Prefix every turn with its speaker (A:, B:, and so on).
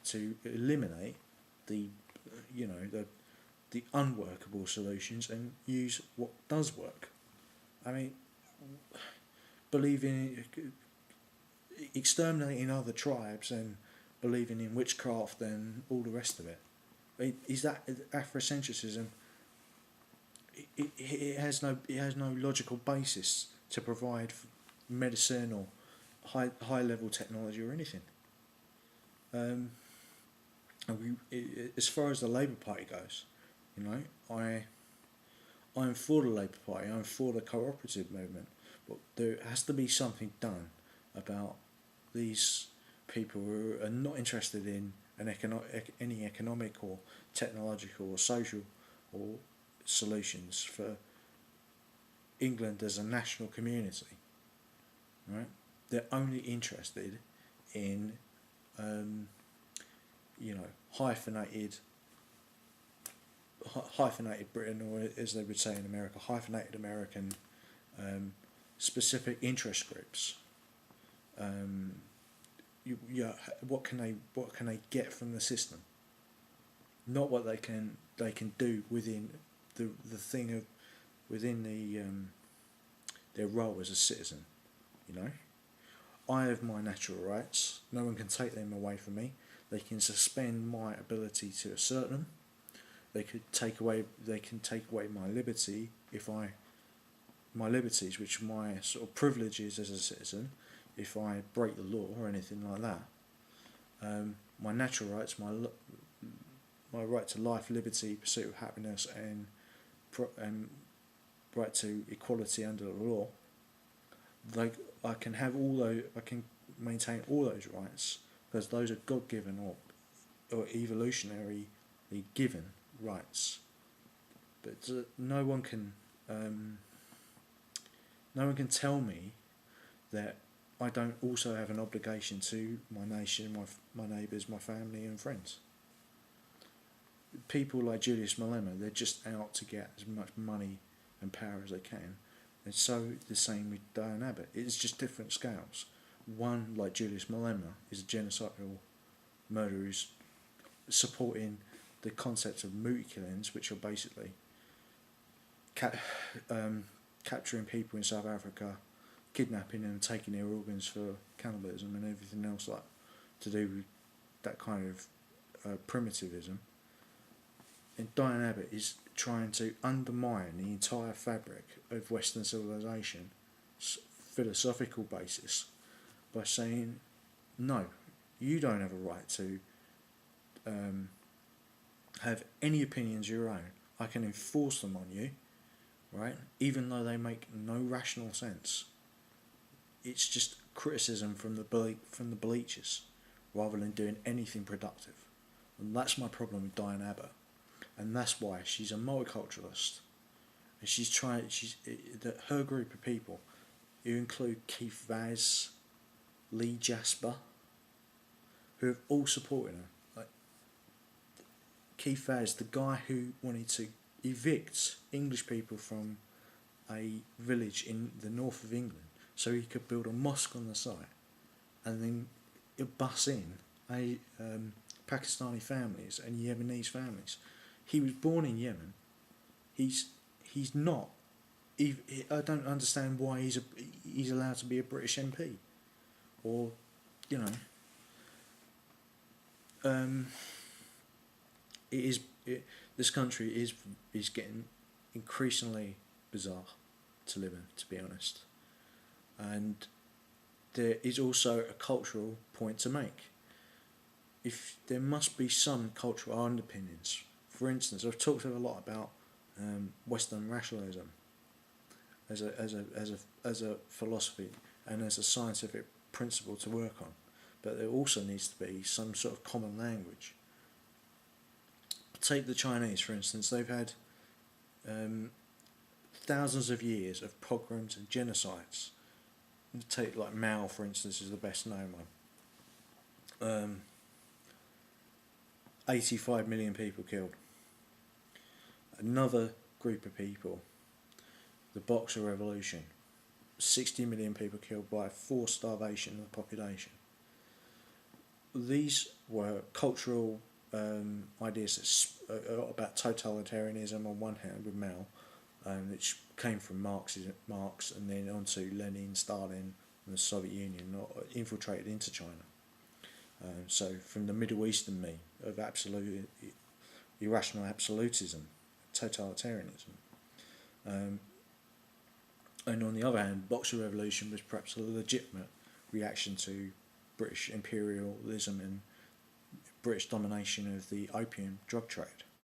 A: to eliminate the, the unworkable solutions and use what does work. I mean, believing exterminating other tribes and believing in witchcraft and all the rest of it. Is that Afrocentricism? It has no logical basis to provide medicinal high level technology or anything. As far as the Labour Party goes, I'm for the Labour Party. I'm for the cooperative movement, but there has to be something done about these people who are not interested in any economic or technological or social or solutions for England as a national community. Right? They're only interested in, hyphenated Britain, or as they would say in America, hyphenated American specific interest groups. What can they get from the system? Not what they can do within the thing of within their role as a citizen. I have my natural rights. No one can take them away from me. They can suspend my ability to assert them. They can take away my liberty my liberties, which are my sort of privileges as a citizen, if I break the law or anything like that. My natural rights, my right to life, liberty, pursuit of happiness, and right to equality under the law. I can have all those. I can maintain all those rights because those are God-given or evolutionarily given rights. But no one can tell me that I don't also have an obligation to my nation, my neighbours, my family and friends. People like Julius Malema, they're just out to get as much money and power as they can. And so the same with Diane Abbott. It's just different scales. One, like Julius Malema, is a genocidal murderer who's supporting the concept of muti killings, which are basically capturing people in South Africa, kidnapping them, taking their organs for cannibalism and everything else like to do with that kind of primitivism. And Diane Abbott is trying to undermine the entire fabric of Western civilization's philosophical basis by saying, no, you don't have a right to have any opinions of your own. I can enforce them on you, right? Even though they make no rational sense. It's just criticism from the bleachers rather than doing anything productive. And that's my problem with Diane Abbott. And that's why she's a multiculturalist. And her group of people, you include Keith Vaz, Lee Jasper, who have all supported her. Like Keith Vaz, the guy who wanted to evict English people from a village in the north of England so he could build a mosque on the site, and then bus in Pakistani families and Yemenese families. He was born in Yemen. He's not. I don't understand why he's allowed to be a British MP, or this country is getting increasingly bizarre to live in, to be honest, and there is also a cultural point to make. If there must be some cultural underpinnings. For instance, I've talked a lot about Western rationalism as a philosophy and as a scientific principle to work on, but there also needs to be some sort of common language. Take the Chinese, for instance. They've had thousands of years of pogroms and genocides. Take like Mao, for instance, is the best known one. 85 million people killed. Another group of people, the Boxer Revolution, 60 million people killed by forced starvation of the population. these were cultural ideas about totalitarianism on one hand with Mao, which came from Marx and then onto Lenin, Stalin, and the Soviet Union, infiltrated into China. So from the Middle Eastern me of absolute irrational absolutism, totalitarianism. And on the other hand, Boxer Revolution was perhaps a legitimate reaction to British imperialism and British domination of the opium drug trade.